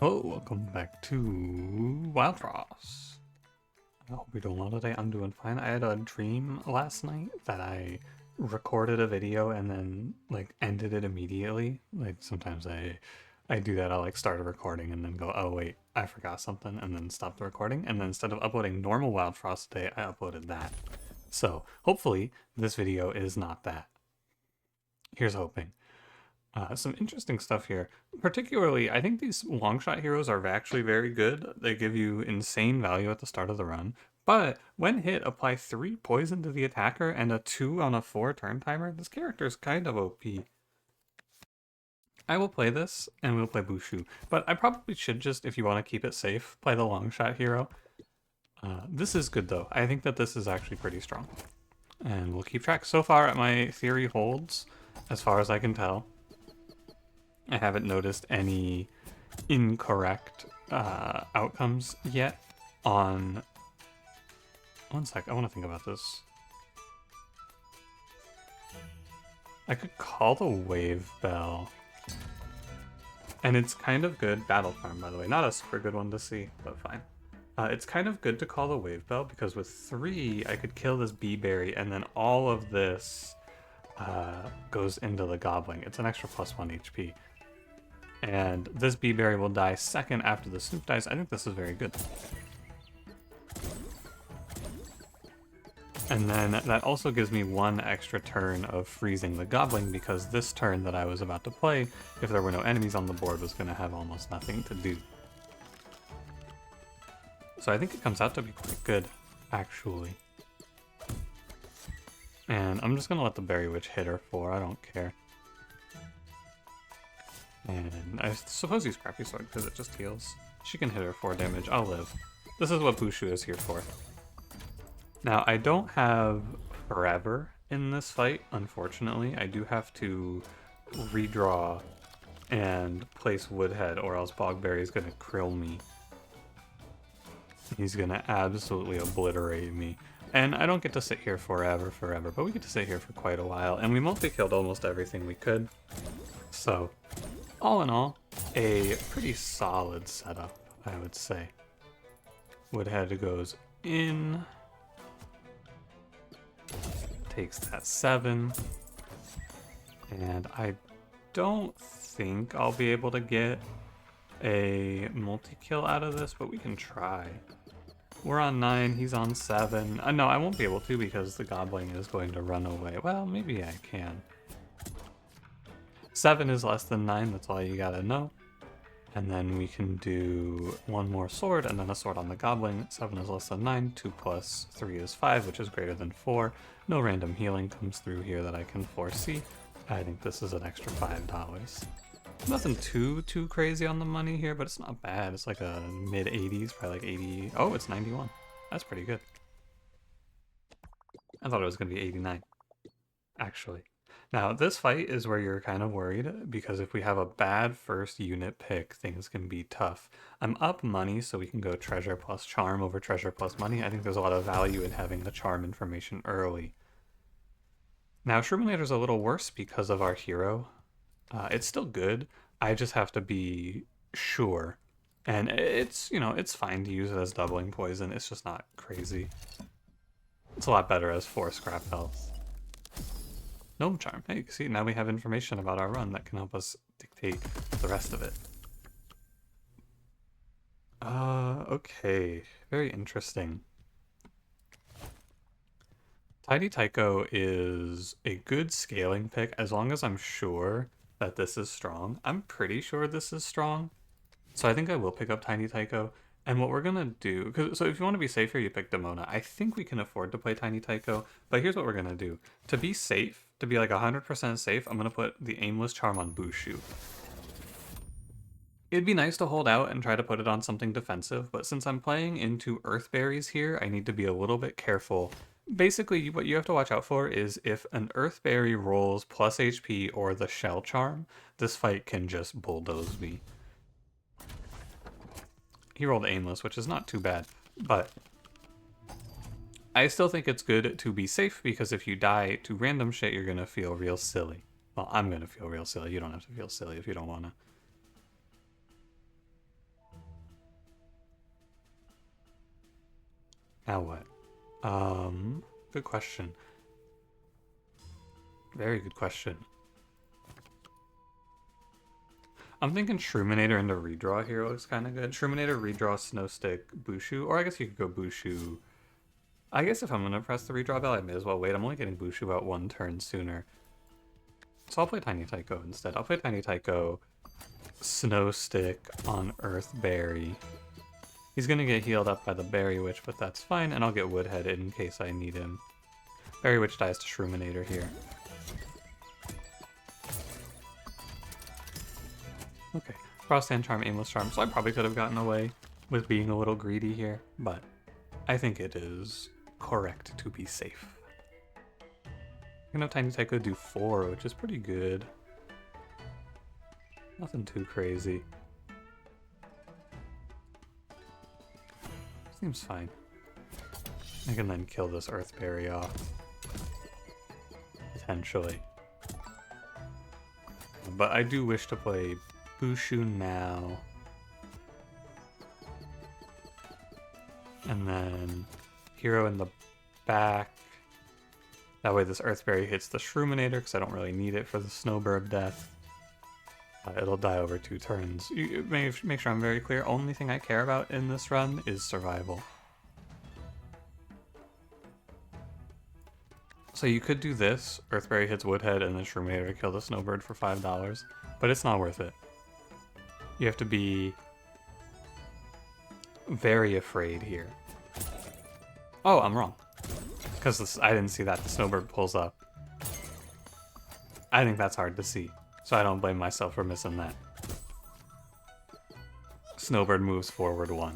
Oh, welcome back to Wildfrost. I hope you're doing well today. I'm doing fine. I had a dream last night that I recorded a video and then ended it immediately. Like sometimes I do that. I'll start a recording and then go, oh wait, I forgot something, and then stop the recording. And then instead of uploading normal Wildfrost today, I uploaded that. So hopefully this video is not that. Here's hoping. Some interesting stuff here. Particularly, I think these long shot heroes are actually very good. They give you insane value at the start of the run. But when hit, apply 3 poison to the attacker and a 2 on a 4 turn timer. This character is kind of OP. I will play this, and we'll play Bushu. But I probably should just, if you want to keep it safe, play the long shot hero. This is good though. I think that this is actually pretty strong. And we'll keep track. So far, my theory holds, as far as I can tell. I haven't noticed any incorrect outcomes yet on... One sec, I want to think about this. I could call the wave bell. And it's kind of good. Battle Charm, by the way. Not a super good one to see, but fine. It's kind of good to call the wave bell because with 3, I could kill this bee berry and then all of this goes into the goblin. It's an extra +1 HP. And this bee berry will die second after the snoop dies. I think this is very good. And then that also gives me 1 extra turn of freezing the goblin because this turn that I was about to play, if there were no enemies on the board, was going to have almost nothing to do. So I think it comes out to be quite good, actually. And I'm just going to let the Berry Witch hit her 4, I don't care. And I suppose use Crappy Sword because it just heals. She can hit her 4 damage, I'll live. This is what Bushu is here for. Now, I don't have forever in this fight, unfortunately. I do have to redraw and place Woodhead or else Bogberry is going to krill me. He's going to absolutely obliterate me. And I don't get to sit here forever, but we get to sit here for quite a while. And we multi-killed almost everything we could. So, all in all, a pretty solid setup, I would say. Woodhead goes in. Takes that 7. And I don't think I'll be able to get a multi-kill out of this, but we can try. We're on 9, he's on 7. No, I won't be able to because the goblin is going to run away. Well, maybe I can. 7 is less than 9, that's all you gotta know. And then we can do 1 more sword and then a sword on the goblin. 7 is less than 9, 2 plus 3 is 5, which is greater than 4. No random healing comes through here that I can foresee. I think this is an extra $5. Nothing too crazy on the money here, but it's not bad. It's like a mid-80s, probably like 80. Oh, it's 91. That's pretty good. I thought it was going to be 89, actually. Now, this fight is where you're kind of worried, because if we have a bad first unit pick, things can be tough. I'm up money, so we can go treasure plus charm over treasure plus money. I think there's a lot of value in having the charm information early. Now, Shroominator's a little worse because of our hero. It's still good. I just have to be sure. And it's, it's fine to use it as doubling poison. It's just not crazy. It's a lot better as 4 scrap health. Gnome Charm. Hey, you can see now we have information about our run that can help us dictate the rest of it. Okay. Very interesting. Tiny Tyko is a good scaling pick as long as I'm sure that this is strong. I'm pretty sure this is strong. So I think I will pick up Tiny Tyko. And what we're going to do, so if you want to be safe here, you pick Demona. I think we can afford to play Tiny Tyko, but here's what we're going to do. To be safe, to be like 100% safe, I'm going to put the Aimless Charm on Bushu. It'd be nice to hold out and try to put it on something defensive, but since I'm playing into Earthberries here, I need to be a little bit careful. Basically, what you have to watch out for is if an Earthberry rolls plus HP or the Shell Charm, this fight can just bulldoze me. He rolled Aimless, which is not too bad, but I still think it's good to be safe because if you die to random shit, you're going to feel real silly. Well, I'm going to feel real silly. You don't have to feel silly if you don't want to. Now what? Good question. Very good question. I'm thinking Shroominator into redraw here looks kind of good. Shroominator, redraw, Snowstick, Bushu. Or I guess you could go Bushu. I guess if I'm going to press the redraw bell, I may as well wait. I'm only getting Bushu out 1 turn sooner. So I'll play Tiny Tyko instead. I'll play Tiny Tyko, Snowstick on Earthberry. He's going to get healed up by the Berry Witch, but that's fine. And I'll get Woodhead in case I need him. Berry Witch dies to Shroominator here. Okay, Frost Sand Charm, Aimless Charm, so I probably could have gotten away with being a little greedy here, but I think it is correct to be safe. I'm gonna have Tiny Tycho do 4, which is pretty good. Nothing too crazy. Seems fine. I can then kill this Earthberry off. Potentially. But I do wish to play Bushu now. And then Hero in the back. That way this Earthberry hits the Shroominator because I don't really need it for the Snowbird death. It'll die over 2 turns. Make sure I'm very clear. Only thing I care about in this run is survival. So you could do this. Earthberry hits Woodhead and then Shroominator to kill the Snowbird for $5. But it's not worth it. You have to be very afraid here. Oh, I'm wrong. Because I didn't see that. The Snowbird pulls up. I think that's hard to see. So I don't blame myself for missing that. Snowbird moves forward 1.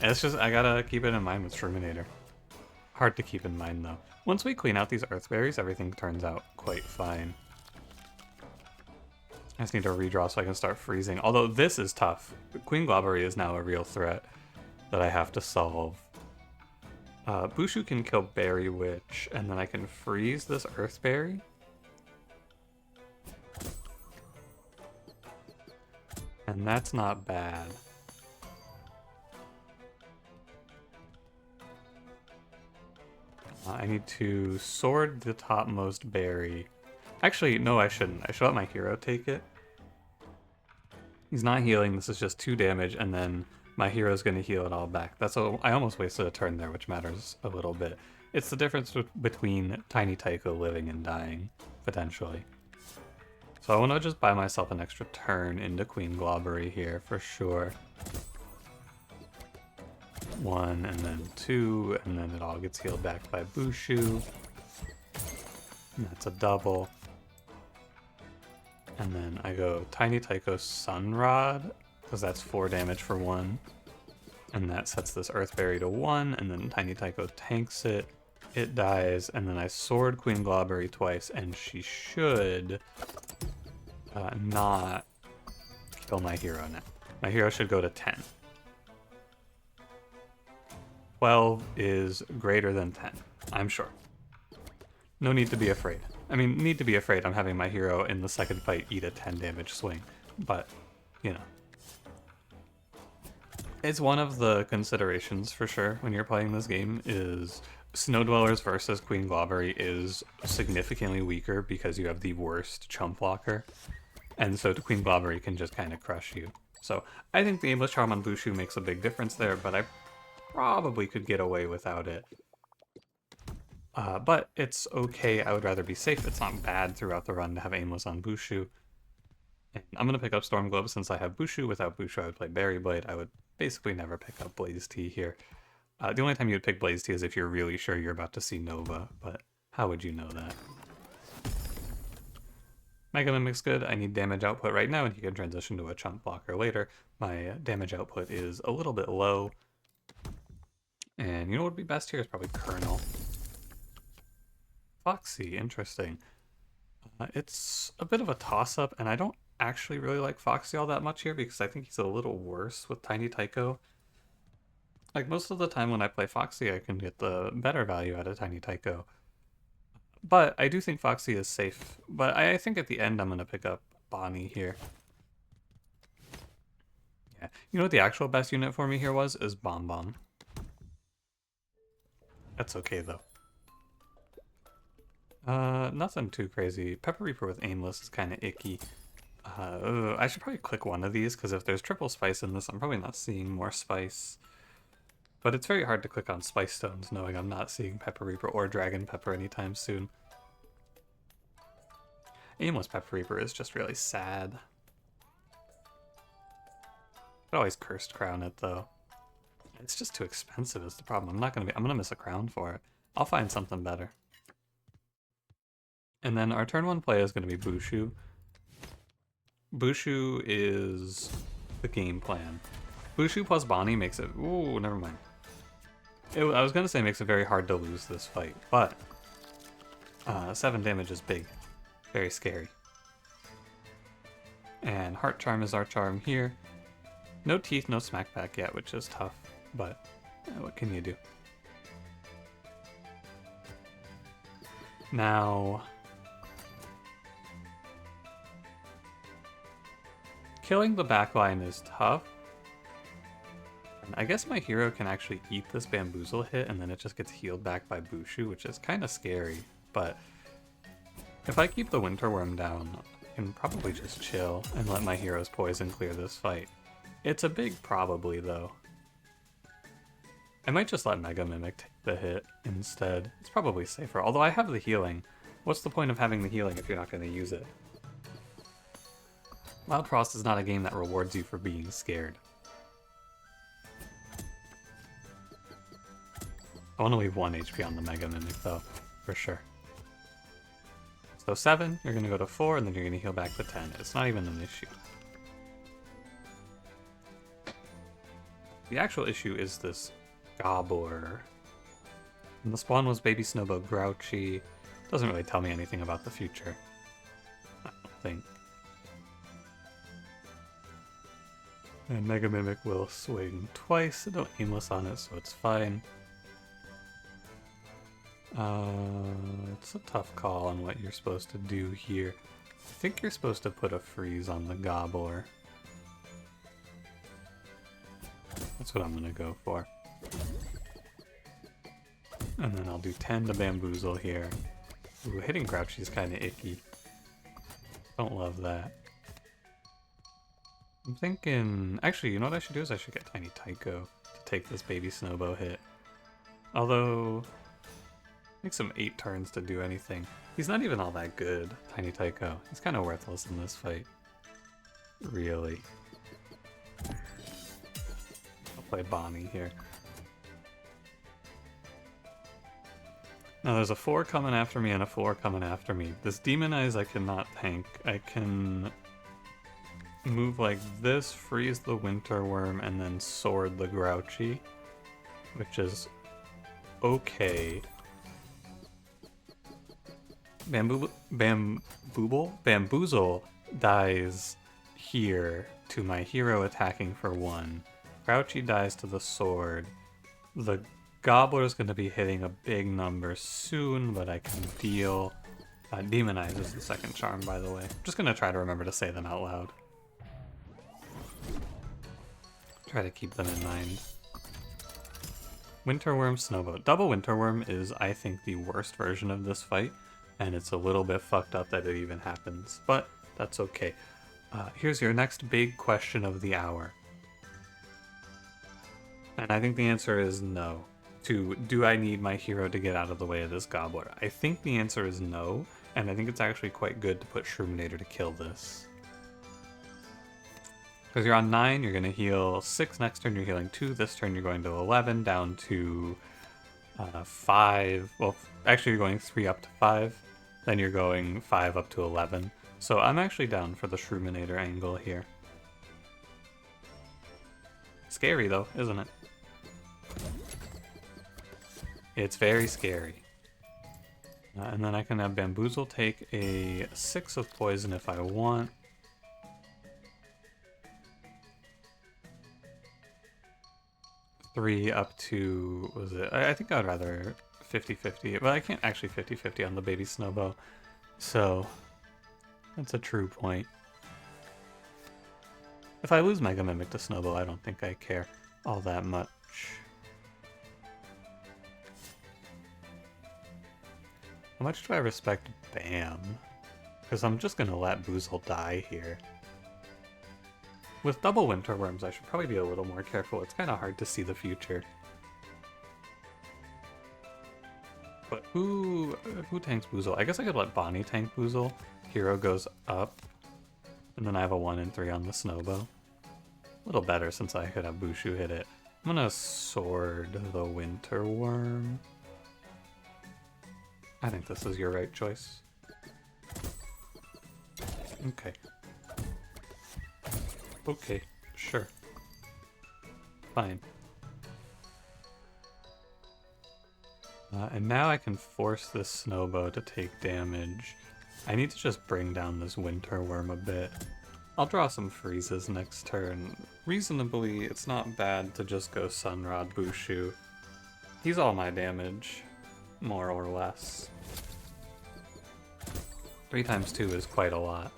It's just, I gotta keep it in mind with Shroominator. Hard to keep in mind though. Once we clean out these Earthberries, everything turns out quite fine. I just need to redraw so I can start freezing. Although this is tough. Queen Globbery is now a real threat that I have to solve. Bushu can kill Berry Witch, and then I can freeze this Earthberry. And that's not bad. I need to sword the topmost berry. Actually, no, I shouldn't. I should let my hero take it. He's not healing. This is just 2 damage, and then my hero's going to heal it all back. I almost wasted a turn there, which matters a little bit. It's the difference between Tiny Tycho living and dying, potentially. So I want to just buy myself an extra turn into Queen Globbery here, for sure. 1, and then 2, and then it all gets healed back by Bushu. And that's a double. And then I go Tiny Tycho Sunrod, because that's 4 damage for 1. And that sets this Earthberry to 1, and then Tiny Tycho tanks it. It dies, and then I sword Queen Globbery twice, and she should not kill my hero now. My hero should go to 10. 12 is greater than 10, I'm sure. No need to be afraid. I mean, need to be afraid I'm having my hero in the second fight eat a 10 damage swing, but, you know. It's one of the considerations for sure when you're playing this game is Snow Dwellers versus Queen Globbery is significantly weaker because you have the worst chump blocker, and so the Queen Globbery can just kind of crush you. So I think the Aimless Charm on Bushu makes a big difference there, but I probably could get away without it. But it's okay. I would rather be safe. It's not bad throughout the run to have Aimless on Bushu. And I'm going to pick up Storm Globe since I have Bushu. Without Bushu, I would play Berry Blade. I would basically never pick up Blaze Tea here. The only time you would pick Blaze Tea is if you're really sure you're about to see Nova, but how would you know that? Mega Mimic's good. I need damage output right now, and he can transition to a chump blocker later. My damage output is a little bit low. And you know what would be best here is probably Colonel. Foxy, interesting. It's a bit of a toss-up, and I don't actually really like Foxy all that much here because I think he's a little worse with Tiny Tycho. Like, most of the time when I play Foxy, I can get the better value out of Tiny Tycho. But I do think Foxy is safe. But I think at the end I'm going to pick up Bonnie here. Yeah. You know what the actual best unit for me here was? Is Bomb Bomb. That's okay though. Nothing too crazy. Pepper Reaper with aimless is kind of icky. I should probably click one of these, because if there's triple spice in this, I'm probably not seeing more spice. But it's very hard to click on spice stones knowing I'm not seeing Pepper Reaper or Dragon Pepper anytime soon. Aimless Pepper Reaper is just really sad. I'd always Cursed Crown it though. It's just too expensive is the problem. I'm gonna miss a crown for it. I'll find something better. And then our turn 1 play is gonna be Bushu. Bushu is the game plan. Bushu plus Bonnie makes it... Ooh, never mind. I was going to say makes it very hard to lose this fight, but 7 damage is big. Very scary. And Heart Charm is our charm here. No teeth, no smackback yet, which is tough, but what can you do? Now... killing the backline is tough. And I guess my hero can actually eat this bamboozle hit and then it just gets healed back by Bushu, which is kind of scary. But if I keep the Winter Worm down, I can probably just chill and let my hero's poison clear this fight. It's a big probably though. I might just let Mega Mimic take the hit instead. It's probably safer, although I have the healing. What's the point of having the healing if you're not going to use it? Wildfrost is not a game that rewards you for being scared. I want to leave 1 HP on the Mega Mimic though, for sure. So 7, you're going to go to 4, and then you're going to heal back to 10. It's not even an issue. The actual issue is this Gobbler. And the spawn was Baby Snowbow Grouchy. Doesn't really tell me anything about the future. I don't think. And Mega Mimic will swing twice. I don't aimless on it, so it's fine. It's a tough call on what you're supposed to do here. I think you're supposed to put a freeze on the Gobbler. That's what I'm gonna go for. And then I'll do 10 to Bamboozle here. Ooh, hitting Grouchy is kind of icky. Don't love that. I'm thinking... Actually, you know what I should do is I should get Tiny Tyko to take this Baby Snowbow hit. Although... it takes him 8 turns to do anything. He's not even all that good, Tiny Tyko. He's kind of worthless in this fight. Really. I'll play Bonnie here. Now there's a 4 coming after me and a 4 coming after me. This Demonize I cannot tank. I can move like this, freeze the Winter Worm, and then sword the Grouchy, which is okay. Bamboozle dies here to my hero attacking for 1. Grouchy dies to the sword. The Gobbler is going to be hitting a big number soon, but I can deal. Demonize is the second charm, by the way. I'm just going to try to remember to say them out loud. Try to keep them in mind. Winterworm, Snowboat. Double Winterworm is, I think, the worst version of this fight, and it's a little bit fucked up that it even happens, but that's okay. Here's your next big question of the hour. And I think the answer is no. Do I need my hero to get out of the way of this Gobbler? I think the answer is no, and I think it's actually quite good to put Shroominator to kill this. Because you're on 9, you're going to heal 6, next turn you're healing 2, this turn you're going to 11, down to 5, well, actually you're going 3 up to 5, then you're going 5 up to 11. So I'm actually down for the Shroominator angle here. Scary though, isn't it? It's very scary. And then I can have Bamboozle take a 6 of poison if I want. Three up to, what was it? I think I'd rather 50-50, but I can't actually 50-50 on the Baby Snowbow, so that's a true point. If I lose Mega Mimic to Snowbow, I don't think I care all that much. How much do I respect Bam? Because I'm just gonna let Boozle die here. With double winter worms, I should probably be a little more careful. It's kind of hard to see the future. But who tanks Boozle? I guess I could let Bonnie tank Boozle. Hero goes up. And then I have a 1 and 3 on the Snowbow. A little better since I could have Bushu hit it. I'm gonna sword the winter worm. I think this is your right choice. Okay. Okay, sure. Fine. And now I can force this Snowbow to take damage. I need to just bring down this winter worm a bit. I'll draw some freezes next turn. Reasonably, it's not bad to just go Sunrod Bushu. He's all my damage, more or less. 3 times 2 is quite a lot.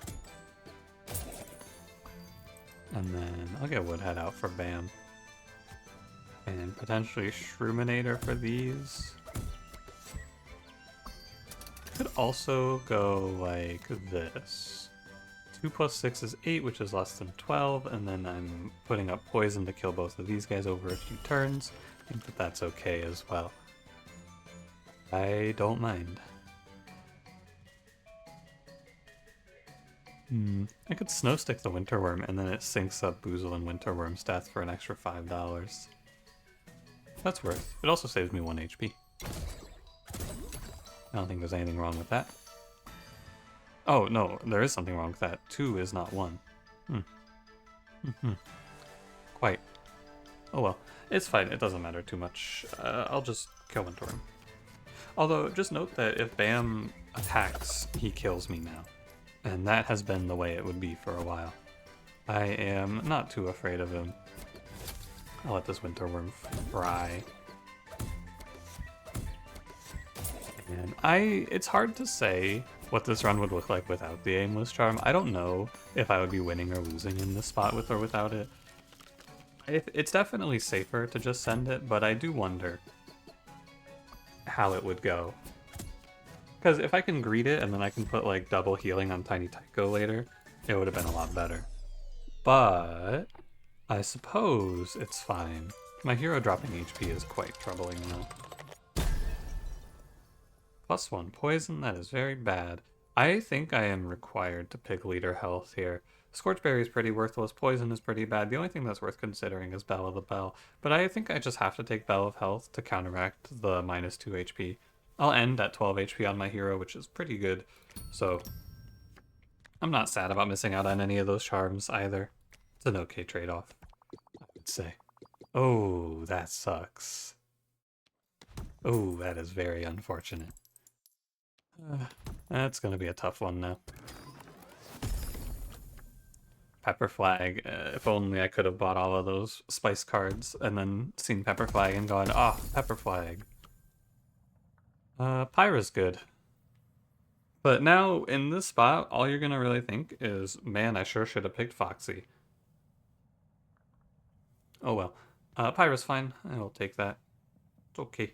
And then I'll get Woodhead out for Bam. And potentially Shroominator for these. Could also go like this. 2 plus 6 is 8, which is less than 12, and then I'm putting up poison to kill both of these guys over a few turns. I think that that's okay as well. I don't mind. I could Snowstick the Winterworm, and then it syncs up Boozle and Winterworm's death for an extra $5. That's worth. It also saves me 1 HP. I don't think there's anything wrong with that. Oh, no, there is something wrong with that. 2 is not 1. Quite. Oh well. It's fine, it doesn't matter too much. I'll just kill Winterworm. Although, just note that if Bam attacks, he kills me now. And that has been the way it would be for a while. I am not too afraid of him. I'll let this Winterworm fry. And it's hard to say what this run would look like without the Aimless Charm. I don't know if I would be winning or losing in this spot with or without it. It's definitely safer to just send it, but I do wonder how it would go. Because if I can greet it and then I can put like double healing on Tiny Tycho later, it would have been a lot better. But I suppose it's fine. My hero dropping HP is quite troubling though. +1 poison, that is very bad. I think I am required to pick leader health here. Scorchberry is pretty worthless, poison is pretty bad. The only thing that's worth considering is Bell of the Bell. But I think I just have to take Bell of Health to counteract the -2 HP. I'll end at 12 HP on my hero, which is pretty good. So I'm not sad about missing out on any of those charms either. It's an okay trade-off, I would say. Oh, that sucks. Oh, that is very unfortunate. That's gonna be a tough one now. Pepper Flag, if only I could have bought all of those spice cards and then seen Pepper Flag and gone, oh, Pepper Flag. Pyra's good. But now, in this spot, all you're gonna really think is, man, I sure should have picked Foxy. Oh well. Pyra's fine. I will take that. It's okay.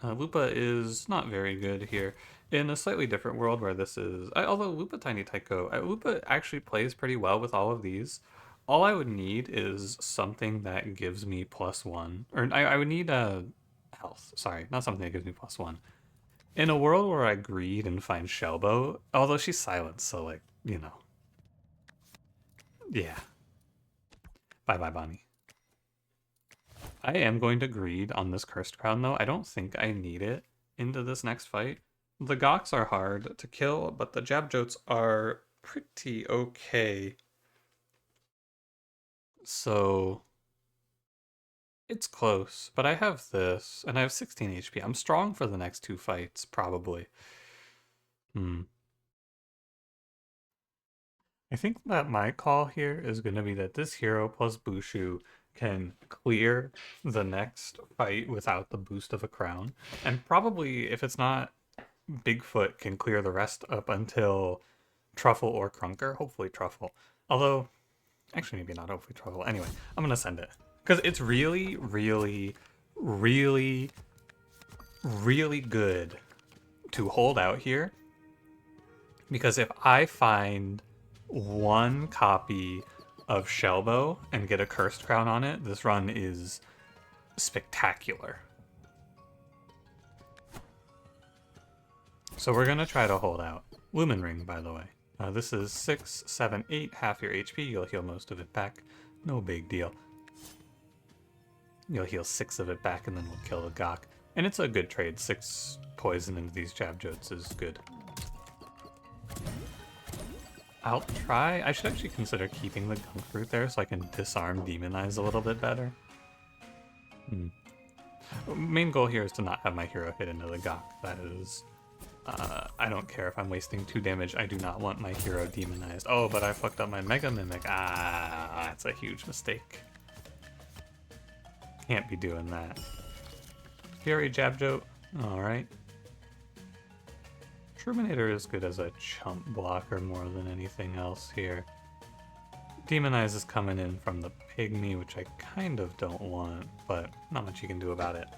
Lupa is not very good here. In a slightly different world where this is... although Lupa Tiny Tycho... Lupa actually plays pretty well with all of these. All I would need is something that gives me +1. Or I would need health. Sorry, not something that gives me +1. In a world where I greed and find Shellbow, although she's silent, so like, you know. Yeah. Bye-bye, Bonnie. I am going to greed on this Cursed Crown, though. I don't think I need it into this next fight. The Goks are hard to kill, but the Jabjotes are pretty okay. So it's close, but I have this, and I have 16 HP. I'm strong for the next 2 fights, probably. I think that my call here is going to be that this hero plus Bushu can clear the next fight without the boost of a crown. And probably, if it's not Bigfoot, can clear the rest up until Truffle or Crunker. Hopefully Truffle. Although, actually maybe not hopefully Truffle. Anyway, I'm going to send it. Because it's really, really, really, really good to hold out here, because if I find one copy of Shellbow and get a Cursed Crown on it, this run is spectacular. So we're gonna try to hold out. Lumen Ring, by the way. This is 6, 7, 8, half your HP. You'll heal most of it back. No big deal. You'll heal 6 of it back and then we'll kill the Gok. And it's a good trade. 6 poison into these Jabjotes is good. I'll try. I should actually consider keeping the Gunk Fruit there so I can disarm Demonize a little bit better. Main goal here is to not have my hero hit into the Gok. That is... I don't care if I'm wasting 2 damage. I do not want my hero demonized. Oh, but I fucked up my Mega Mimic. Ah, that's a huge mistake. Can't be doing that. Fury Jabjote. Alright. Shroominator is good as a chump blocker more than anything else here. Demonize is coming in from the Pygmy, which I kind of don't want, but not much you can do about it.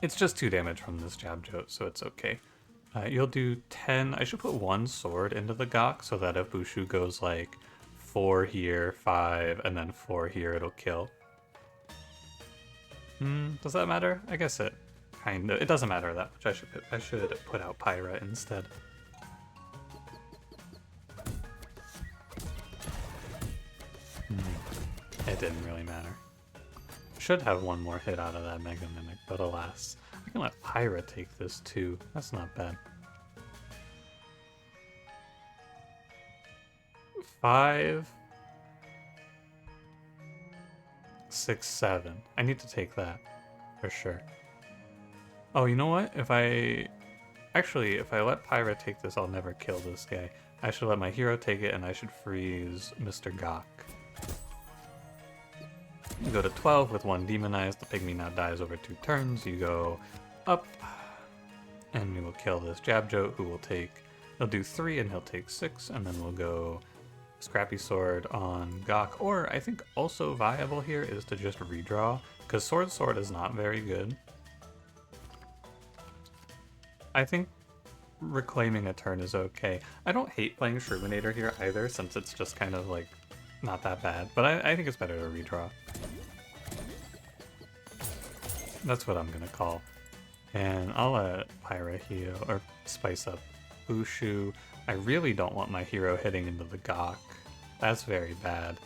It's just 2 damage from this Jabjote, so it's okay. You'll do 10. I should put 1 sword into the Gok so that if Bushu goes like 4 here, 5, and then 4 here, it'll kill. Does that matter? I guess it kind of. It doesn't matter that much. I should put out Pyra instead. It didn't really matter. Should have 1 more hit out of that Mega Mimic, but alas. I can let Pyra take this too. That's not bad. 5, 6, 7. I need to take that for sure. Oh, you know what? If I let Pyra take this, I'll never kill this guy. I should let my hero take it, and I should freeze Mr. Gok. You go to 12 with 1 demonized. The Pygmy now dies over 2 turns. You go up, and we will kill this Jabjote, who will take... He'll do 3, and he'll take 6, and then we'll go Scrappy Sword on Gok. Or, I think also viable here is to just redraw, because Sword is not very good. I think reclaiming a turn is okay. I don't hate playing Shroominator here either, since it's just kind of like not that bad, but I think it's better to redraw. That's what I'm gonna call. And I'll let Pyra heal, or spice up Bushu. I really don't want my hero hitting into the Gok. That's very bad.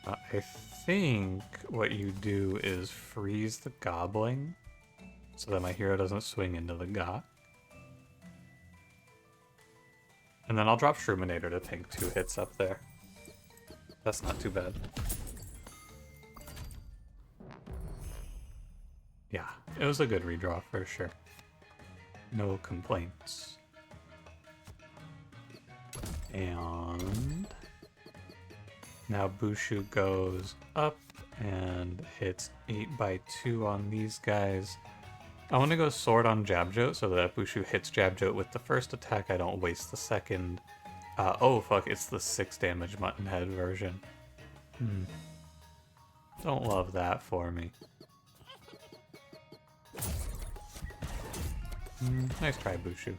I think what you do is freeze the Goblin so that my hero doesn't swing into the Gok. And then I'll drop Shroominator to tank 2 hits up there. That's not too bad. Yeah, it was a good redraw for sure. No complaints. And now Bushu goes up and hits 8x2 on these guys. I want to go Sword on Jabjote so that if Bushu hits Jabjote with the first attack, I don't waste the second. Oh fuck, it's the 6 damage Muttonhead version. Don't love that for me. Nice try, Bushu.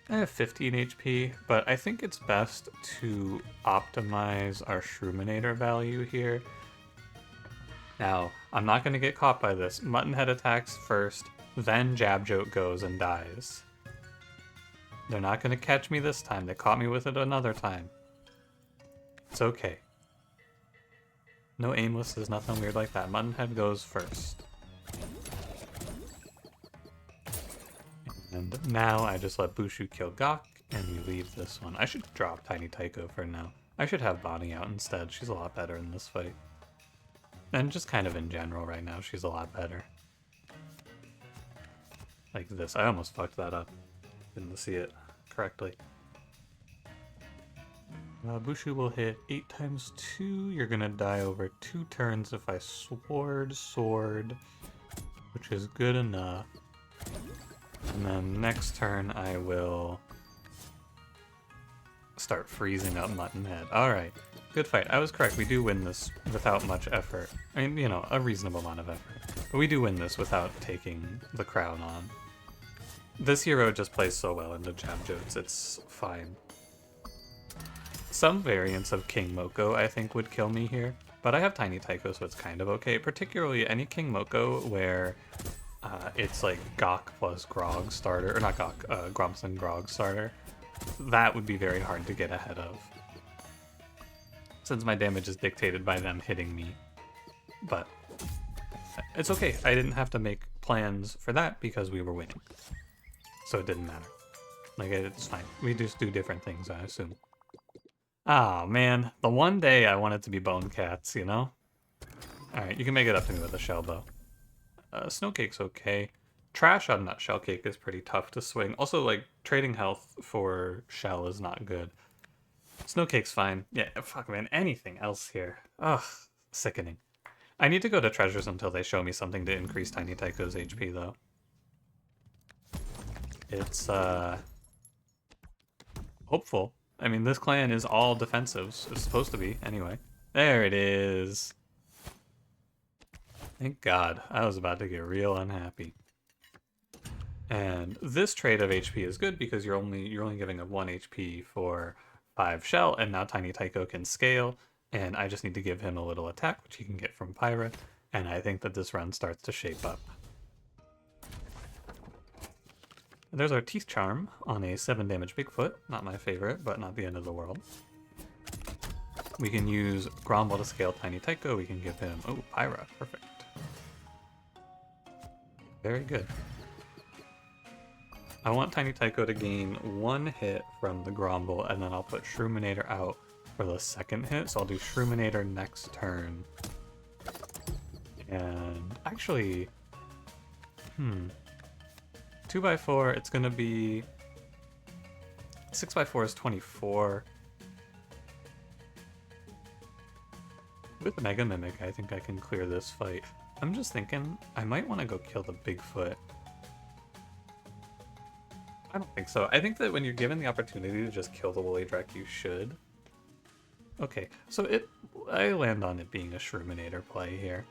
I have 15 HP, but I think it's best to optimize our Shroominator value here. Now, I'm not going to get caught by this. Muttonhead attacks first, then Jabjote goes and dies. They're not going to catch me this time. They caught me with it another time. It's okay. No aimless, there's nothing weird like that. Muttonhead goes first. And now I just let Bushu kill Gok, and we leave this one. I should drop Tiny Tyko for now. I should have Bonnie out instead. She's a lot better in this fight. And just kind of in general right now, she's a lot better. Like this. I almost fucked that up. Didn't see it correctly. Bushu will hit 8 times 2. You're gonna die over 2 turns if I sword, which is good enough. And then next turn I will start freezing up Muttonhead. Alright, good fight. I was correct. We do win this without much effort. I mean, you know, a reasonable amount of effort. But we do win this without taking the crown on. This hero just plays so well into jab jokes, it's fine. Some variants of King Moko I think would kill me here, but I have Tiny Tycho, so it's kind of okay. Particularly any King Moko where it's like Gok plus Grog starter, or not Gok, Gromps and Grog starter. That would be very hard to get ahead of, since my damage is dictated by them hitting me. But it's okay, I didn't have to make plans for that because we were winning. So it didn't matter. Like, it's fine. We just do different things, I assume. Oh man, the one day I wanted to be Bone Cats, you know? Alright, you can make it up to me with a shell though. Snowcake's okay. Trash on Nutshell Cake is pretty tough to swing. Also, like, trading health for shell is not good. Snowcake's fine. Yeah, fuck man, anything else here. Ugh, sickening. I need to go to treasures until they show me something to increase Tiny Tycho's HP though. It's, hopeful. I mean, this clan is all defensives. It's supposed to be, anyway. There it is. Thank God. I was about to get real unhappy. And this trade of HP is good because you're only giving up 1 HP for 5 shell, and now Tiny Tycho can scale, and I just need to give him a little attack, which he can get from Pyra, and I think that this run starts to shape up. There's our Teeth Charm on a 7 damage Bigfoot. Not my favorite, but not the end of the world. We can use Gromble to scale Tiny Tycho. We can give him... Oh, Pyra. Perfect. Very good. I want Tiny Tycho to gain 1 hit from the Gromble, and then I'll put Shroominator out for the 2nd hit. So I'll do Shroominator next turn. And actually... 2x4, it's gonna be... 6x4 is 24. With Mega Mimic, I think I can clear this fight. I'm just thinking, I might want to go kill the Bigfoot. I don't think so. I think that when you're given the opportunity to just kill the Woolly Drek, you should. Okay, so I land on it being a Shroominator play here.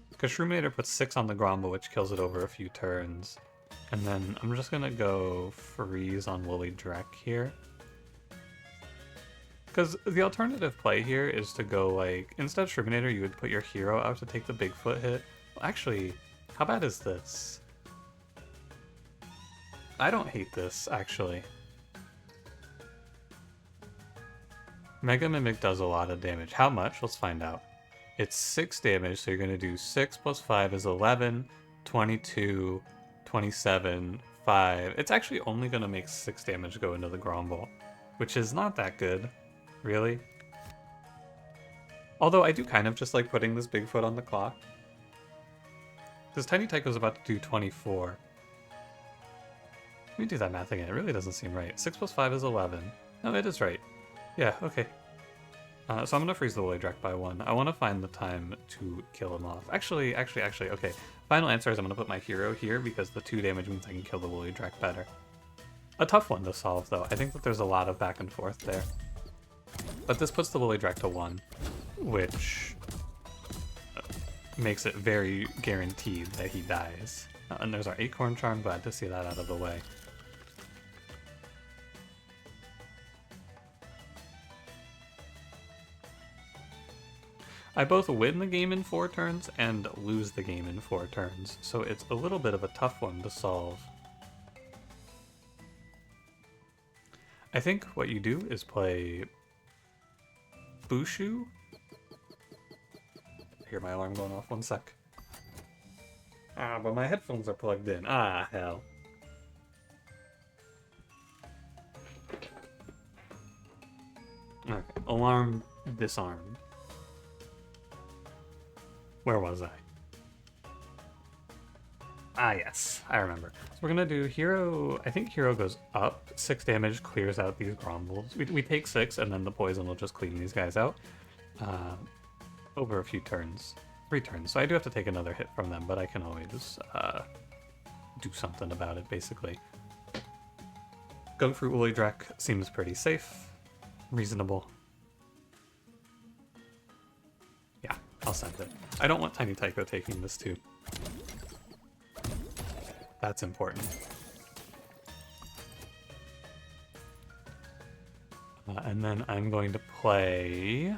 Because Shroominator puts 6 on the Gromble, which kills it over a few turns. And then I'm just gonna go freeze on Woolly Drek here. Because the alternative play here is to go, like, instead of Shroominator, you would put your hero out to take the Bigfoot hit. Well, actually, how bad is this? I don't hate this, actually. Mega Mimic does a lot of damage. How much? Let's find out. It's 6 damage, so you're going to do 6 plus 5 is 11, 22, 27, 5. It's actually only going to make 6 damage go into the Gromble, which is not that good, really. Although I do kind of just like putting this Bigfoot on the clock. Because Tiny Tycho's about to do 24. Let me do that math again. It really doesn't seem right. 6 plus 5 is 11. No, it is right. Yeah, okay. So I'm going to freeze the Woolly Drek by 1. I want to find the time to kill him off. Actually, okay. Final answer is I'm going to put my hero here because the 2 damage means I can kill the Woolly Drek better. A tough one to solve, though. I think that there's a lot of back and forth there. But this puts the Woolly Drek to 1, which makes it very guaranteed that he dies. And there's our Acorn Charm. Glad to see that out of the way. I both win the game in 4 turns and lose the game in 4 turns, so it's a little bit of a tough one to solve. I think what you do is play Bushu. I hear my alarm going off, 1 sec. Ah, but my headphones are plugged in. Ah, hell. Okay, alarm disarmed. Where was I? Ah, yes, I remember. So we're gonna do hero. I think hero goes up. 6 damage clears out these Grombles. We take 6, and then the poison will just clean these guys out over a few turns. 3 turns. So I do have to take another hit from them, but I can always do something about it, basically. Goat Fruit Woolly Drek seems pretty safe. Reasonable. Yeah, I'll send it. I don't want Tiny Tycho taking this too. That's important. And then I'm going to play...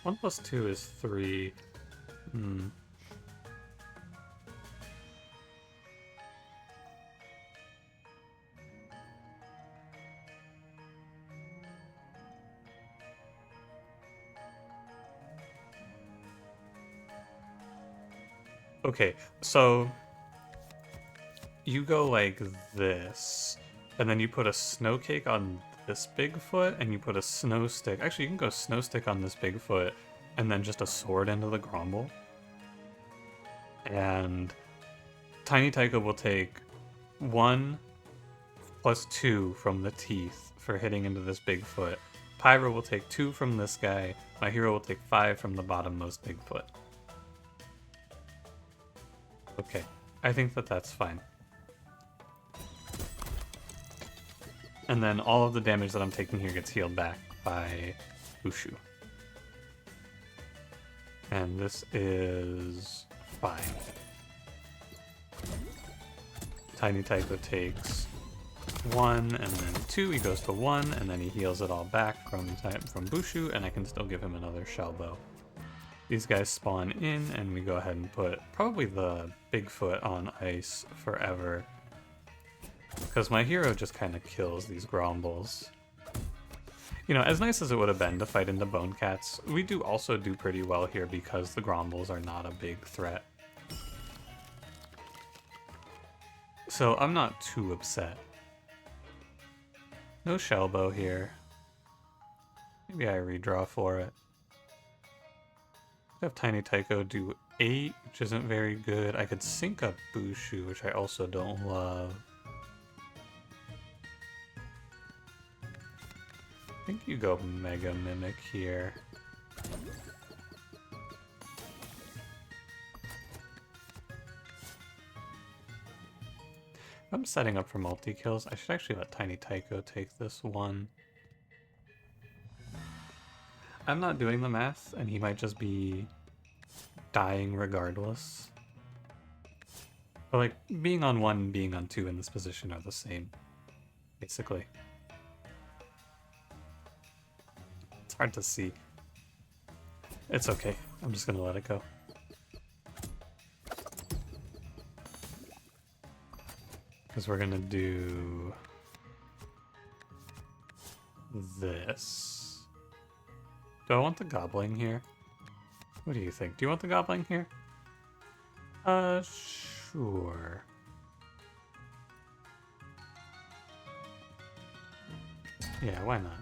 One plus two is 3. Okay, so you go like this, and then you put a snow cake on this Bigfoot, and you put a snow stick. Actually, you can go snow stick on this Bigfoot, and then just a sword into the grumble. And Tiny Tycho will take 1 plus 2 from the teeth for hitting into this Bigfoot. Pyro will take 2 from this guy. My hero will take 5 from the bottommost Bigfoot. Okay, I think that that's fine. And then all of the damage that I'm taking here gets healed back by Ushu. And this is fine. Tiny Tycho takes 1 and then 2, he goes to 1, and then he heals it all back from Bushu, and I can still give him another shell bow. These guys spawn in, and we go ahead and put probably the Bigfoot on ice forever. Because my hero just kind of kills these grumbles. You know, as nice as it would have been to fight into Bone Cats, we do also do pretty well here because the grumbles are not a big threat. So I'm not too upset. No shell bow here. Maybe I redraw for it. I have Tiny Tycho do 8, which isn't very good. I could sync up Bushu, which I also don't love. I think you go Mega Mimic here. I'm setting up for multi-kills. I should actually let Tiny Tycho take this one. I'm not doing the math, and he might just be dying regardless. But like, being on 1 and being on 2 in this position are the same, basically. It's hard to see. It's okay. I'm just gonna let it go. Because we're gonna do this. Do I want the gobbling here? What do you think? Do you want the gobbling here? Sure. Yeah, why not?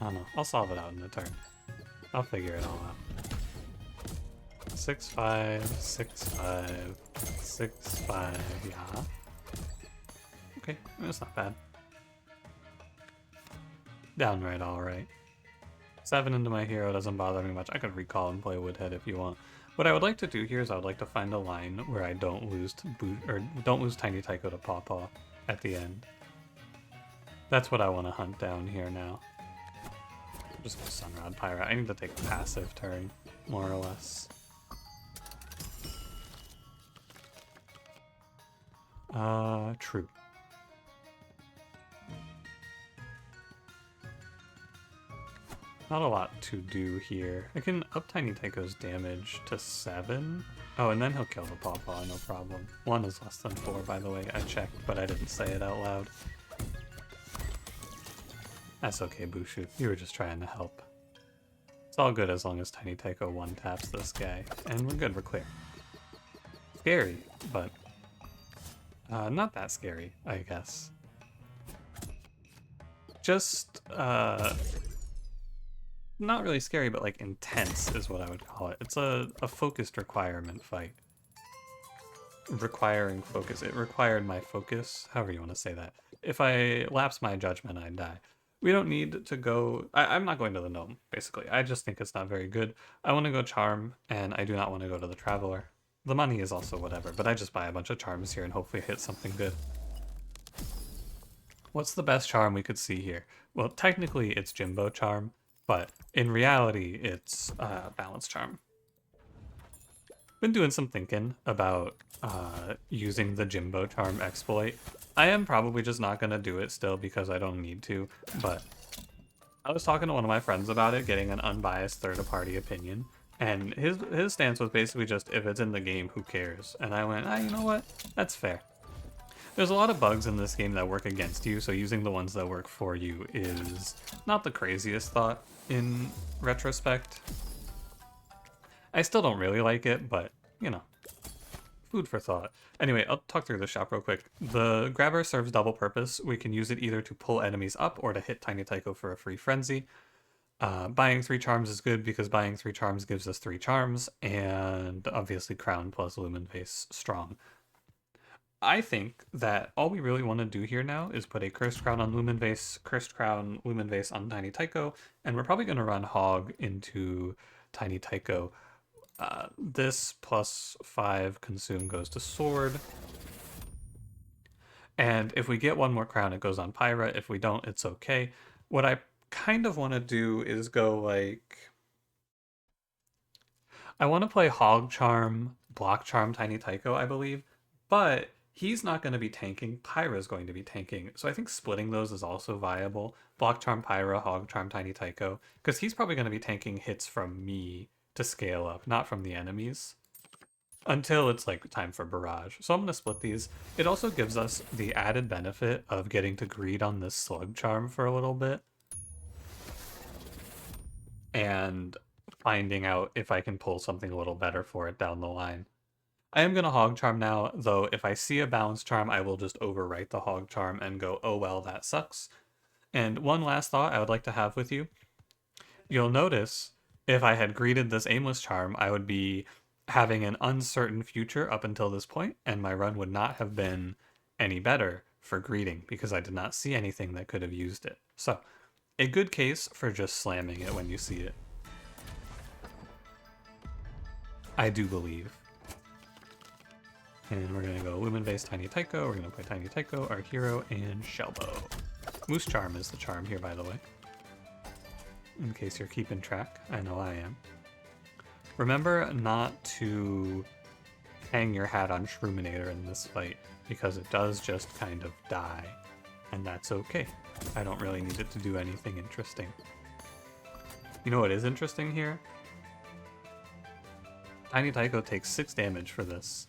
I don't know. I'll solve it out in a turn. I'll figure it all out. 6, 5, 6, 5, 6, 5, yeah. Okay, that's not bad. Downright alright. 7 into my hero doesn't bother me much. I could recall and play Woodhead if you want. What I would like to do here is I would like to find a line where I don't lose Tiny Tycho to Pawpaw at the end. That's what I want to hunt down here now. I'm just gonna Sunrod Pirate. I need to take a passive turn, more or less. True. Not a lot to do here. I can up Tiny Tycho's damage to 7. Oh, and then he'll kill the Pawpaw, no problem. 1 is less than 4, by the way. I checked, but I didn't say it out loud. That's okay, Bushu. You were just trying to help. It's all good as long as Tiny Tycho 1-taps this guy. And we're good, we're clear. Scary, but not that scary, I guess. Just, not really scary, but like intense is what I would call it. It's a focused requirement fight. Requiring focus. It required my focus, however you want to say that. If I lapse my judgment, I'd die. We don't need to go... I'm not going to the gnome, basically. I just think it's not very good. I want to go charm, and I do not want to go to the traveler. The money is also whatever, but I just buy a bunch of charms here and hopefully hit something good. What's the best charm we could see here? Well, technically it's Jimbo Charm, but in reality it's Balance Charm. Been doing some thinking about using the Jimbo Charm exploit. I am probably just not going to do it still because I don't need to, but I was talking to one of my friends about it, getting an unbiased third-party opinion, and his stance was basically just, if it's in the game, who cares? And I went, you know what? That's fair. There's a lot of bugs in this game that work against you, so using the ones that work for you is not the craziest thought in retrospect. I still don't really like it, but, you know, food for thought. Anyway, I'll talk through the shop real quick. The grabber serves double purpose. We can use it either to pull enemies up or to hit Tiny Tycho for a free frenzy. Buying 3 charms is good because buying 3 charms gives us 3 charms, and obviously Crown plus Lumen Vase strong. I think that all we really want to do here now is put a Cursed Crown on Lumen Vase, Cursed Crown, Lumen Vase on Tiny Tycho, and we're probably going to run Hog into Tiny Tycho. This plus 5 consume goes to Sword. And if we get one more crown, it goes on Pyra. If we don't, it's okay. What I kind of want to do is go like... I want to play Hog Charm, Block Charm, Tiny Tycho, I believe. But he's not going to be tanking. Pyra's going to be tanking. So I think splitting those is also viable. Block Charm, Pyra, Hog Charm, Tiny Tycho. Because he's probably going to be tanking hits from me to scale up, not from the enemies. Until it's like time for Barrage. So I'm going to split these. It also gives us the added benefit of getting to greed on this Slug Charm for a little bit. And finding out if I can pull something a little better for it down the line. I am going to Hog Charm now, though if I see a Balance Charm, I will just overwrite the Hog Charm and go, oh well, that sucks. And one last thought I would like to have with you. You'll notice if I had greeted this Aimless Charm, I would be having an uncertain future up until this point, and my run would not have been any better for greeting because I did not see anything that could have used it. So, a good case for just slamming it when you see it. I do believe. And we're going to go Lumen Vase, Tiny Tycho. We're going to play Tiny Tycho, our hero, and Shellbow. Moose Charm is the charm here, by the way. In case you're keeping track. I know I am. Remember not to hang your hat on Shroominator in this fight, because it does just kind of die. And that's okay. I don't really need it to do anything interesting. You know what is interesting here? Tiny Tycho takes 6 damage for this.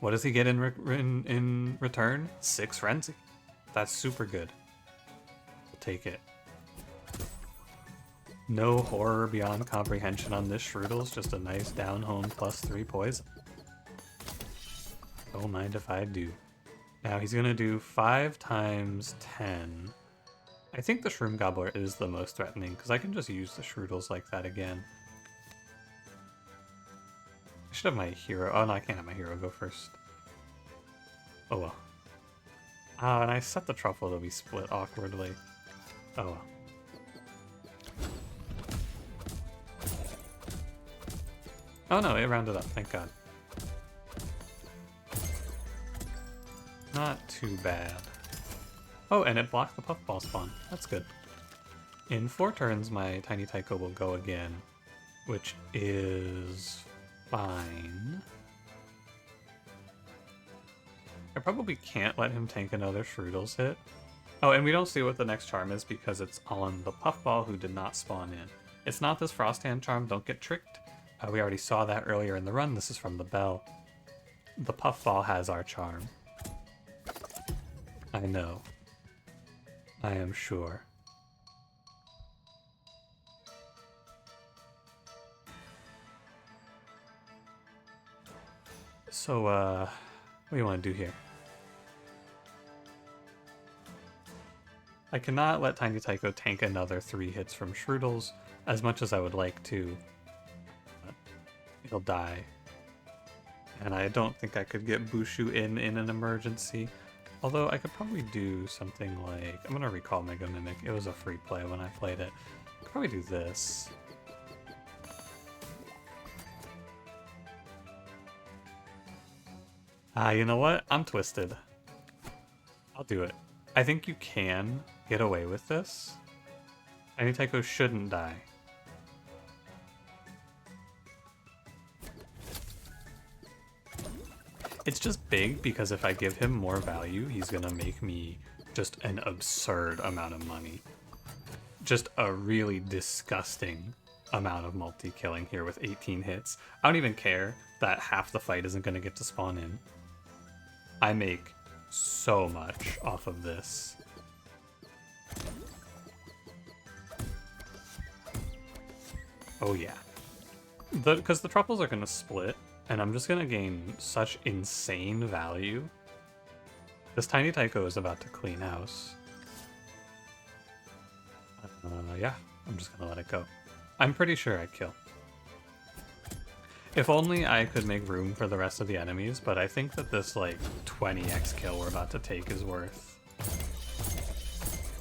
What does he get in return? 6 Frenzy. That's super good. We'll take it. No horror beyond comprehension on this Shroodles, just a nice down home plus 3 poison. Don't mind if I do. Now he's gonna do 5 times 10. I think the Shroom Gobbler is the most threatening, because I can just use the Shroodles like that again. I should have my hero. Oh no, I can't have my hero go first. Oh well. Oh, and I set the truffle to be split awkwardly. Oh well. Oh no, it rounded up, thank god. Not too bad. Oh, and it blocked the puffball spawn. That's good. In 4 turns, my Tiny Tycho will go again, which is fine. I probably can't let him tank another Shroodles hit. Oh, and we don't see what the next charm is because it's on the puffball who did not spawn in. It's not this Frost Hand charm, don't get tricked. We already saw that earlier in the run. This is from the bell. The puffball has our charm. I know. I am sure. So, what do you want to do here? I cannot let Tiny Tycho tank another 3 hits from Shroodles, as much as I would like to. He'll die. And I don't think I could get Bushu in an emergency. Although I could probably do something like... I'm going to recall Mega Mimic. It was a free play when I played it. I could probably do this. You know what? I'm twisted. I'll do it. I think you can get away with this. Tiny Tycho shouldn't die. It's just big because if I give him more value, he's gonna make me just an absurd amount of money. Just a really disgusting amount of multi-killing here with 18 hits. I don't even care that half the fight isn't gonna get to spawn in. I make so much off of this. Oh yeah. Because the truffles are gonna split, and I'm just gonna gain such insane value. This Tiny Tycho is about to clean house. Yeah, I'm just gonna let it go. I'm pretty sure I kill. If only I could make room for the rest of the enemies, but I think that this like 20x kill we're about to take is worth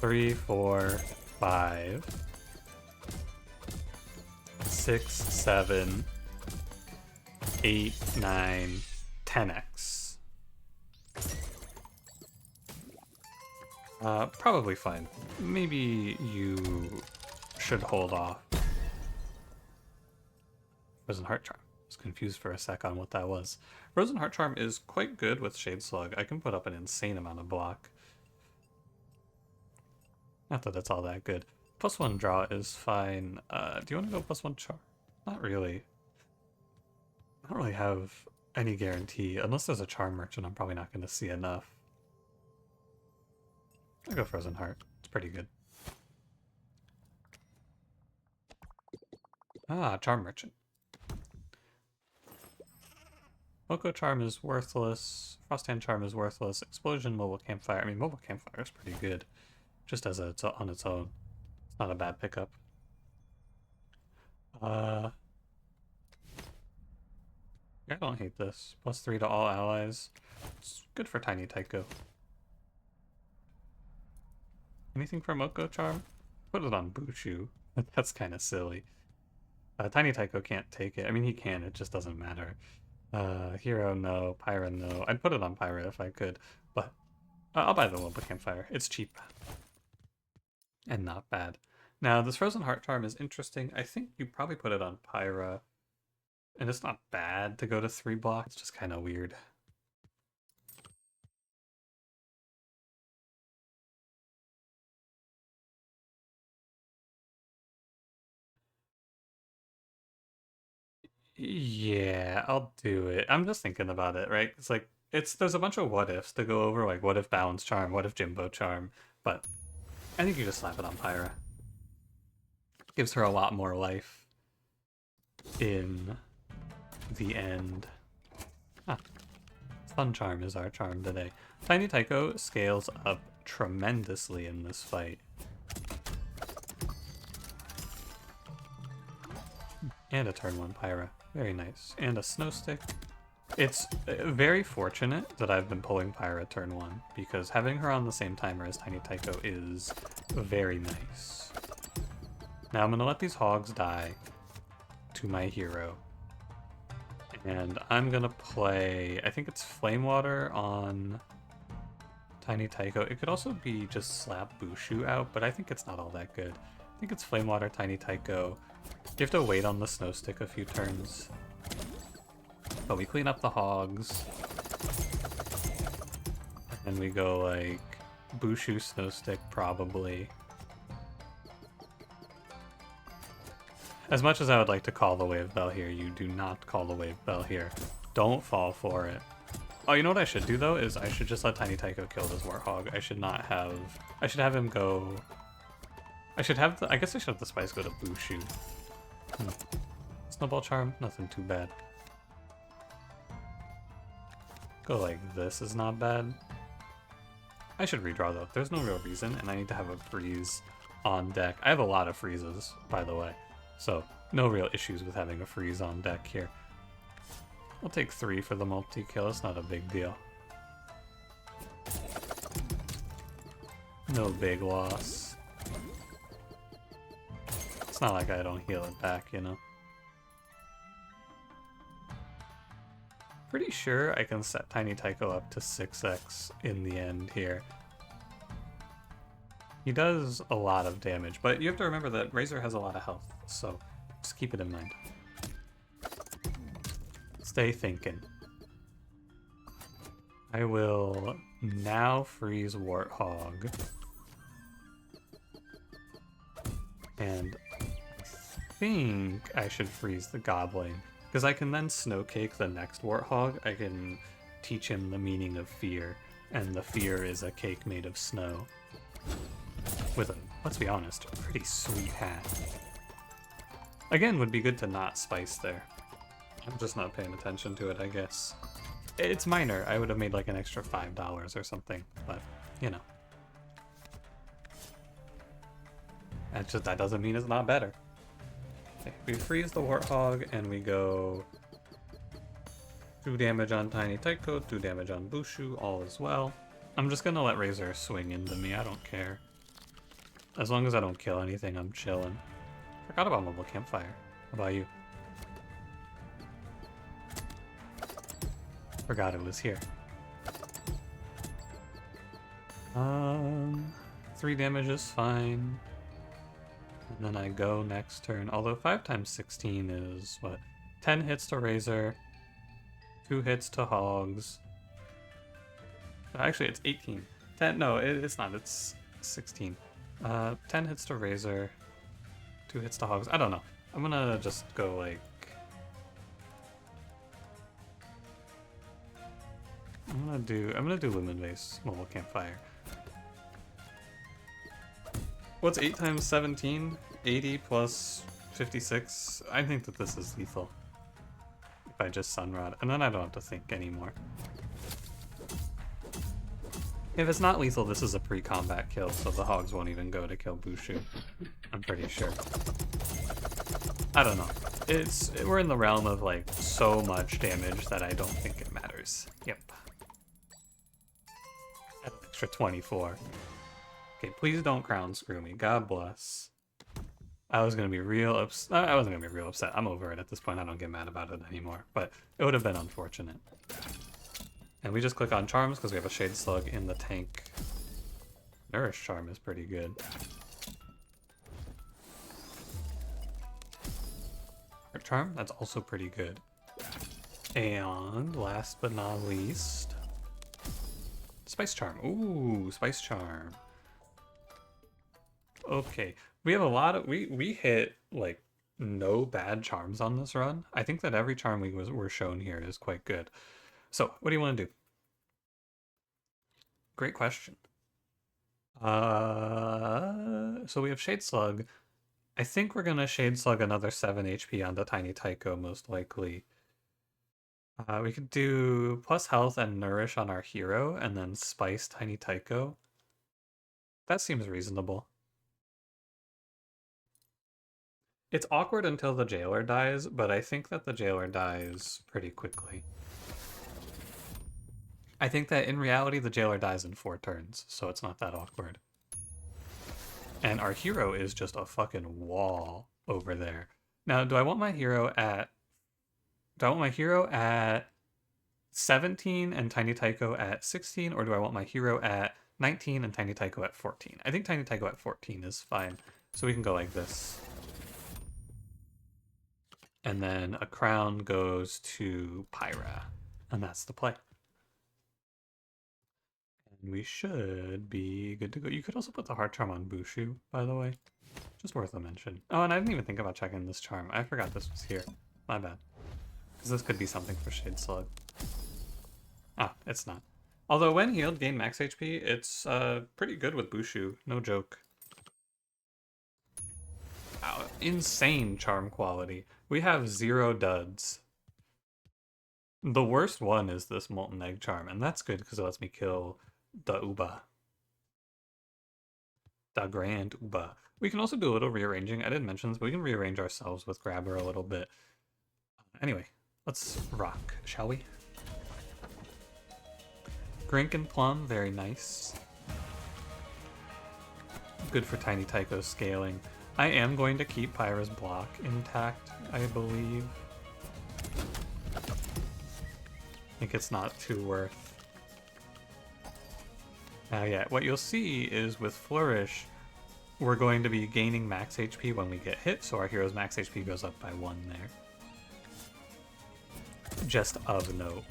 3, 4, 5, 6, 7, 8, 9, 10x. Probably fine. Maybe you should hold off. Frozen Heart Charm. I was confused for a sec on what that was. Frozen Heart Charm is quite good with Shade Slug. I can put up an insane amount of block. Not that it's all that good. +1 draw is fine. Do you want to go +1 charm? Not really. I don't really have any guarantee. Unless there's a charm merchant, I'm probably not going to see enough. I'll go Frozen Heart. It's pretty good. Charm merchant. Moko Charm is worthless. Frost Hand Charm is worthless. Explosion, Mobile Campfire. I mean, Mobile Campfire is pretty good. Just as on its own. It's not a bad pickup. I don't hate this. +3 to all allies. It's good for Tiny Tycho. Anything for Moko Charm? Put it on Bushu. That's kind of silly. Tiny Tycho can't take it. I mean, he can. It just doesn't matter. Hero, no. Pyra, no. I'd put it on Pyra if I could. But I'll buy the Mobile Campfire. It's cheap. And not bad. Now, this Frozen Heart Charm is interesting. I think you probably put it on Pyra. And it's not bad to go to 3 blocks. It's just kind of weird. Yeah, I'll do it. I'm just thinking about it, right? It's like, there's a bunch of what ifs to go over, like what if Balance Charm, what if Jimbo Charm, but I think you just slap it on Pyra. Gives her a lot more life in the end. Sun Charm is our charm today. Tiny Tycho scales up tremendously in this fight. And a turn 1 Pyra. Very nice. And a Snow Stick. It's very fortunate that I've been pulling Pyra turn 1, because having her on the same timer as Tiny Tycho is very nice. Now I'm going to let these hogs die to my hero. And I'm going to play, I think it's Flame Water on Tiny Tycho. It could also be just slap Bushu out, but I think it's not all that good. I think it's Flame Water, Tiny Tycho. You have to wait on the Snow Stick a few turns. But we clean up the hogs. And we go like Bushu, Snow Stick, probably. As much as I would like to call the Wave Bell here, you do not call the Wave Bell here. Don't fall for it. Oh, you know what I should do though, is I should just let Tiny Tycho kill this Warthog. I should not have... I should have him go... I should have the... I guess I should have the Spice go to Bushu. Snowball Charm, nothing too bad. Go like this is not bad. I should redraw though. There's no real reason, and I need to have a freeze on deck. I have a lot of freezes, by the way, so no real issues with having a freeze on deck here. We'll take 3 for the multi-kill. It's not a big deal. No big loss. It's not like I don't heal it back, you know? Pretty sure I can set Tiny Tycho up to 6x in the end here. He does a lot of damage, but you have to remember that Razor has a lot of health, so just keep it in mind. Stay thinking. I will now freeze Warthog. And I think I should freeze the Goblin, because I can then snowcake the next Warthog. I can teach him the meaning of fear, and the fear is a cake made of snow. With a, let's be honest, pretty sweet hat. Again, would be good to not spice there. I'm just not paying attention to it, I guess. It's minor. I would have made like an extra $5 or something, but you know. That doesn't mean it's not better. Okay, we freeze the Warthog and we go 2 damage on Tiny Tycho, 2 damage on Bushu, all is well. I'm just gonna let Razor swing into me, I don't care. As long as I don't kill anything, I'm chilling. Forgot about mobile campfire. How about you? Forgot it was here. 3 damage is fine. And then I go next turn. Although 5 times 16 is what? 10 hits to Razor, 2 hits to Hogs. Actually, it's 18. 10. No, it's not. It's 16. 10 hits to Razor, 2 hits to Hogs. I don't know. I'm gonna just go like. I'm gonna do Lumen Base Mobile Campfire. What's 8 times 17? 80 plus 56. I think that this is lethal. If I just Sunrod, and then I don't have to think anymore. If it's not lethal, this is a pre-combat kill, so the Hogs won't even go to kill Bushu. I'm pretty sure. I don't know. We're in the realm of like so much damage that I don't think it matters. Yep. Extra 24. Okay, please don't crown screw me. God bless. I was gonna be real upset. I wasn't gonna be real upset. I'm over it at this point. I don't get mad about it anymore. But it would have been unfortunate. And we just click on Charms because we have a Shade Slug in the tank. Nourish Charm is pretty good. Heart Charm, that's also pretty good. And last but not least, Spice Charm. Ooh, Spice Charm. Okay, we have a lot of we hit like no bad charms on this run. I think that every charm we were shown here is quite good. So, what do you want to do? Great question. So we have Shade Slug. I think we're gonna Shade Slug another 7 HP on the Tiny Tycho, most likely. We could do plus health and nourish on our hero, and then spice Tiny Tycho. That seems reasonable. It's awkward until the jailer dies, but I think that the jailer dies pretty quickly. I think that in reality the jailer dies in 4 turns, so it's not that awkward. And our hero is just a fucking wall over there. Now, do I want my hero at 17 and Tiny Tycho at 16, or do I want my hero at 19 and Tiny Tycho at 14? I think Tiny Tycho at 14 is fine. So we can go like this. And then a crown goes to Pyra. And that's the play. And we should be good to go. You could also put the Heart Charm on Bushu, by the way. Just worth a mention. Oh, and I didn't even think about checking this charm. I forgot this was here. My bad. Because this could be something for Shade Slug. Ah, it's not. Although when healed, gain max HP, it's pretty good with Bushu. No joke. Wow, insane charm quality. We have 0 duds. The worst one is this Molten Egg charm, and that's good because it lets me kill the Uba. The Grand Uba. We can also do a little rearranging. I didn't mention this, but we can rearrange ourselves with Grabber a little bit. Anyway, let's rock, shall we? Grink and Plum, very nice. Good for Tiny Tycho scaling. I am going to keep Pyra's block intact, I believe. think it's not too worth. Yeah, what you'll see is with Flourish, we're going to be gaining max HP when we get hit, so our hero's max HP goes up by 1 there. Just of note.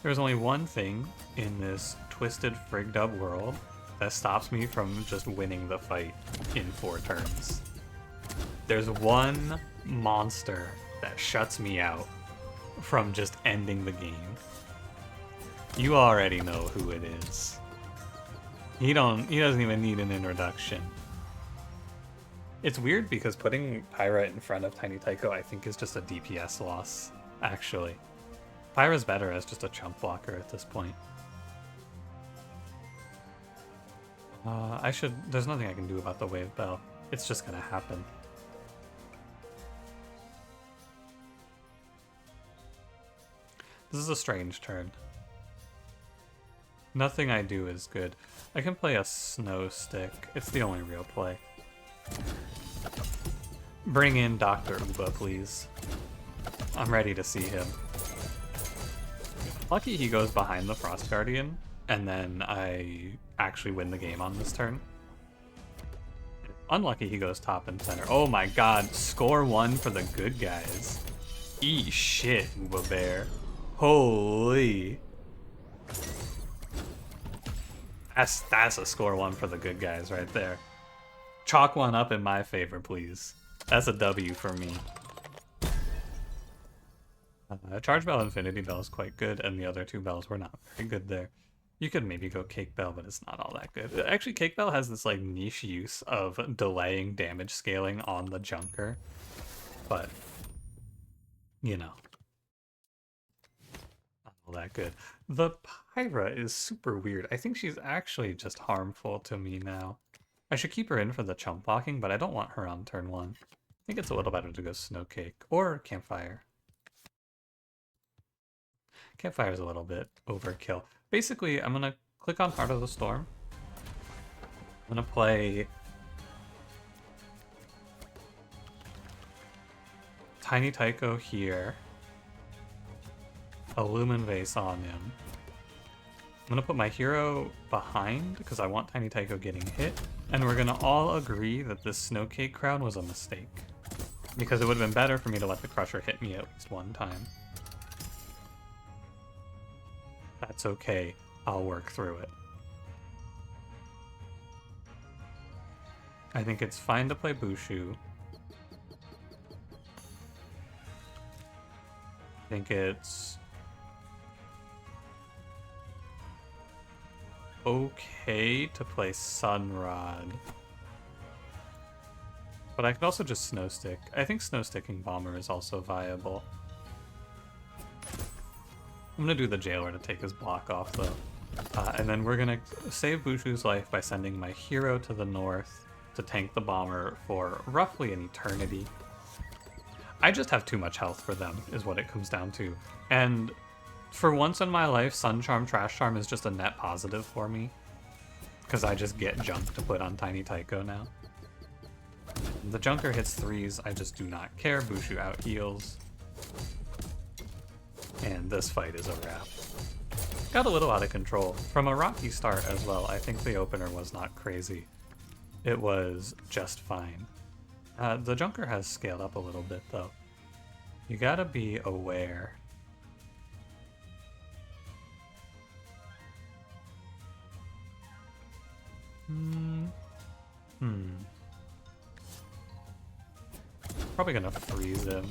There's only one thing in this twisted frigged up world that stops me from just winning the fight in 4 turns. There's one monster that shuts me out from just ending the game. You already know who it is. He doesn't even need an introduction. It's weird because putting Pyra in front of Tiny Tycho I think is just a DPS loss, actually. Pyra's better as just a chump blocker at this point. There's nothing I can do about the wave bell. It's just gonna happen. This is a strange turn. Nothing I do is good. I can play a snow stick. It's the only real play. Bring in Dr. Uba, please. I'm ready to see him. Lucky he goes behind the Frost Guardian, and then I actually win the game on this turn. Unlucky he goes top and center. Oh my god, score 1 for the good guys. Eat shit, Uba Bear. Holy. That's a score 1 for the good guys right there. Chalk 1 up in my favor, please. That's a W for me. Charge Bell, Infinity Bell is quite good, and the other 2 bells were not very good there. You could maybe go Cake Bell, but it's not all that good. Actually, Cake Bell has this like niche use of delaying damage scaling on the Junker, but you know, not all that good. The Pyra is super weird. I think she's actually just harmful to me now. I should keep her in for the chump blocking, but I don't want her on turn 1. I think it's a little better to go Snow Cake or Campfire. Campfire is a little bit overkill. Basically, I'm gonna click on Heart of the Storm. I'm gonna play Tiny Tycho here. A Lumen Vase on him. I'm gonna put my hero behind because I want Tiny Tycho getting hit, and we're gonna all agree that this Snow Cake Crown was a mistake. Because it would have been better for me to let the Crusher hit me at least 1 time. That's okay, I'll work through it. I think it's fine to play Bushu. I think it's okay to play Sunrod. But I could also just Snow Stick. I think Snow Sticking Bomber is also viable. I'm gonna do the Jailer to take his block off though. And then we're gonna save Bushu's life by sending my hero to the north to tank the Bomber for roughly an eternity. I just have too much health for them, is what it comes down to. And for once in my life, Sun Charm, Trash Charm is just a net positive for me. Because I just get junk to put on Tiny Tycho now. The Junker hits 3s, I just do not care. Bushu out heals. And this fight is a wrap. Got a little out of control. From a rocky start as well, I think the opener was not crazy. It was just fine. The Junker has scaled up a little bit though. You gotta be aware. Probably gonna freeze him.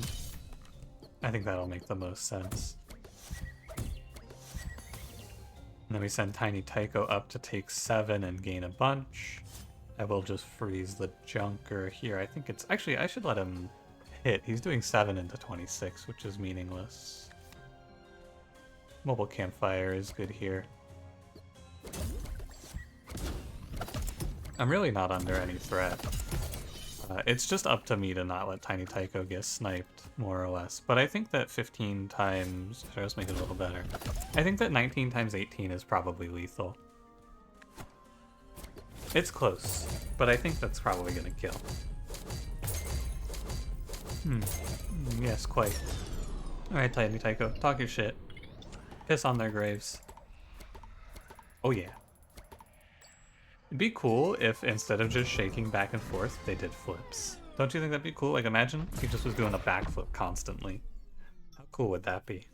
I think that'll make the most sense. And then we send Tiny Tycho up to take 7 and gain a bunch. I will just freeze the Junker here. I think it's... Actually, I should let him hit. He's doing 7 into 26, which is meaningless. Mobile Campfire is good here. I'm really not under any threat. It's just up to me to not let Tiny Tycho get sniped, more or less. But I think that 15 times... Should I just make it a little better? I think that 19 times 18 is probably lethal. It's close, but I think that's probably gonna kill. Yes, quite. Alright, Tiny Tycho, talk your shit. Piss on their graves. Oh yeah. It'd be cool if instead of just shaking back and forth, they did flips. Don't you think that'd be cool? Like imagine if he just was doing a backflip constantly. How cool would that be?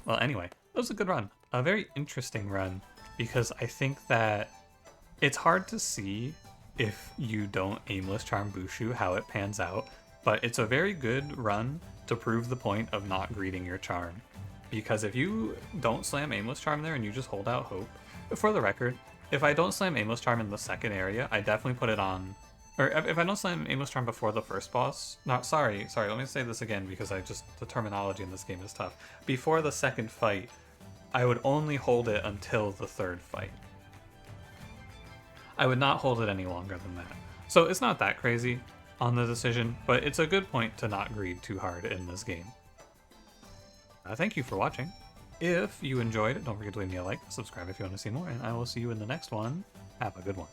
Well, anyway, that was a good run. A very interesting run, because I think that it's hard to see if you don't aimless charm Bushu how it pans out, but it's a very good run to prove the point of not greeting your charm. Because if you don't slam aimless charm there and you just hold out hope, for the record, if I don't slam aimless charm in the second area, I definitely put it on, or if I don't slam aimless charm before the first boss, sorry, let me say this again because the terminology in this game is tough. Before the second fight, I would only hold it until the third fight. I would not hold it any longer than that. So it's not that crazy on the decision, but it's a good point to not greed too hard in this game. Thank you for watching. If you enjoyed it, don't forget to leave me a like, subscribe if you want to see more, and I will see you in the next one. Have a good one.